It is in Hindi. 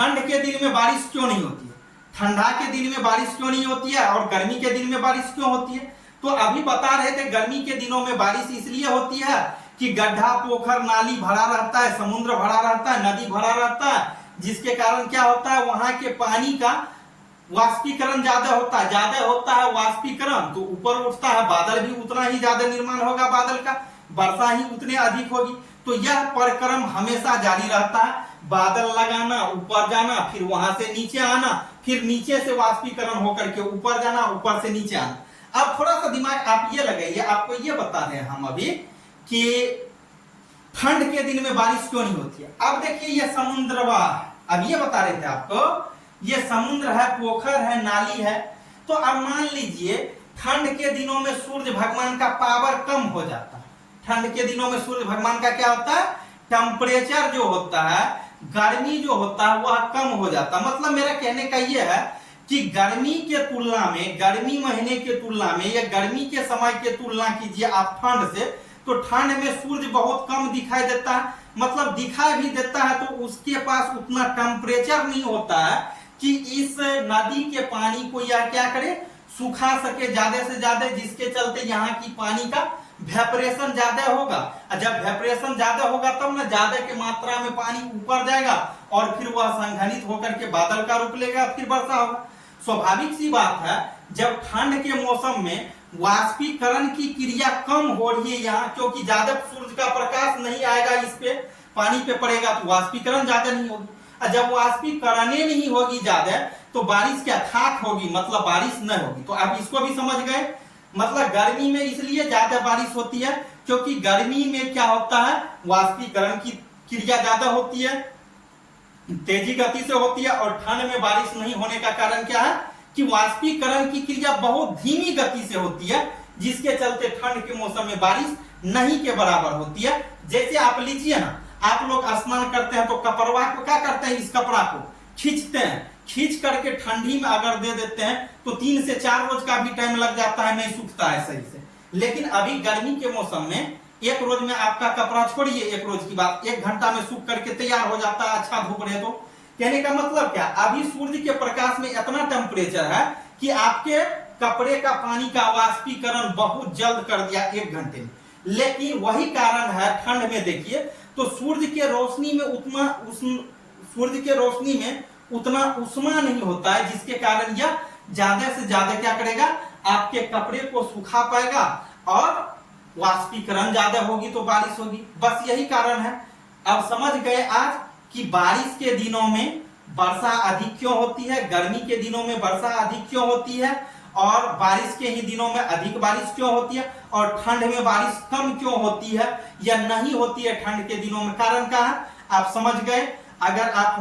ठंड के दिन में बारिश क्यों नहीं होती है, ठंडा के दिन में बारिश क्यों नहीं होती है और गर्मी के दिन में बारिश क्यों होती है। तो अभी बता रहे थे गर्मी के दिनों में बारिश इसलिए होती है कि गड्ढा पोखर नाली भरा रहता है, समुद्र भरा रहता है, नदी भरा रहता है, जिसके कारण क्या होता है वहां के पानी का वाष्पीकरण ज्यादा होता है वाष्पीकरण, तो ऊपर उठता है, बादल भी उतना ही ज्यादा निर्माण होगा, बादल का वर्षा ही उतने अधिक होगी। तो यह परिक्रम हमेशा जारी रहता है, बादल लगाना, ऊपर जाना, फिर वहां से नीचे आना, फिर नीचे से वाष्पीकरण होकर के ऊपर जाना, ऊपर से नीचे आना। अब थोड़ा सा दिमाग आप ये लगाइए, आपको ये बता रहे हैं हम अभी कि ठंड के दिन में बारिश क्यों नहीं होती है। अब देखिए ये समुद्र, अब ये बता रहे थे आपको, ये समुद्र है, पोखर है, नाली है। तो अब मान लीजिए ठंड के दिनों में सूर्य भगवान का पावर कम हो जाता है। ठंड के दिनों में सूर्य भगवान का क्या होता है, टेम्परेचर जो होता है, गर्मी जो होता है वह कम हो जाता है। मतलब मेरा कहने का यह है कि गर्मी के तुलना में, गर्मी महीने के तुलना में या गर्मी के समय के तुलना कीजिए आप ठंड से, तो ठंड में सूर्य बहुत कम दिखाई देता है। मतलब दिखाई भी देता है तो उसके पास उतना टेम्परेचर नहीं होता है कि इस नदी के पानी को यह क्या करे, सुखा सके ज्यादा से ज्यादा, जिसके चलते यहाँ की पानी का वेपरेशन ज्यादा होगा। जब वेपरेशन ज्यादा होगा तब ना ज्यादा की मात्रा में पानी ऊपर जाएगा और फिर वह संघनित होकर के बादल का रूप लेगा, फिर वर्षा होगा। स्वाभाविक सी बात है, जब ठंड के मौसम में वाष्पीकरण की क्रिया कम हो रही है यहाँ, क्योंकि ज्यादा सूरज का प्रकाश नहीं आएगा, इस पे पानी पे पड़ेगा तो वाष्पीकरण ज्यादा नहीं होगी। जब वाष्पीकरण नहीं होगी ज्यादा तो बारिश क्या खाक होगी, मतलब बारिश नहीं होगी। तो आप इसको भी समझ गए। मतलब गर्मी में इसलिए ज्यादा बारिश होती है क्योंकि गर्मी में क्या होता है, वाष्पीकरण की क्रिया ज्यादा होती है, तेजी गति से होती है। और ठंड में बारिश नहीं होने का कारण क्या है कि वाष्पीकरण की क्रिया बहुत धीमी गति से होती है, जिसके चलते ठंड के मौसम में बारिश नहीं के बराबर होती है। जैसे आप लीजिए ना, आप लोग स्नान करते हैं तो कपड़वा को क्या करते हैं, इस कपड़ा को खींचते हैं, खींच करके ठंडी में अगर दे देते हैं तो 3 से 4 रोज का भी टाइम लग जाता है, नहीं सूखता है सही से। लेकिन अभी गर्मी के मौसम में 1 रोज में आपका कपड़ा छोड़िए, 1 रोज की बात, 1 घंटा में सूख करके तैयार हो जाता है, अच्छा धूप रहे तो। कहने का मतलब क्या, अभी सूर्य के प्रकाश में इतना टेम्परेचर है कि आपके कपड़े का पानी का वाष्पीकरण बहुत जल्द कर दिया 1 घंटे में। लेकिन वही कारण है ठंड में देखिए तो सूर्य के रोशनी में उतना उष्मा नहीं होता है, जिसके कारण यह ज्यादा से ज्यादा क्या करेगा, आपके कपड़े को सुखा पाएगा और वाष्पीकरण ज्यादा होगी तो बारिश होगी। बस यही कारण है। अब समझ गए आज कि बारिश के दिनों में वर्षा अधिक क्यों होती है, गर्मी के दिनों में वर्षा अधिक क्यों होती है, और बारिश के ही दिनों में अधिक बारिश क्यों होती है, और ठंड में बारिश कम क्यों होती है या नहीं होती है ठंड के दिनों में, कारण क्या है आप समझ गए। अगर आप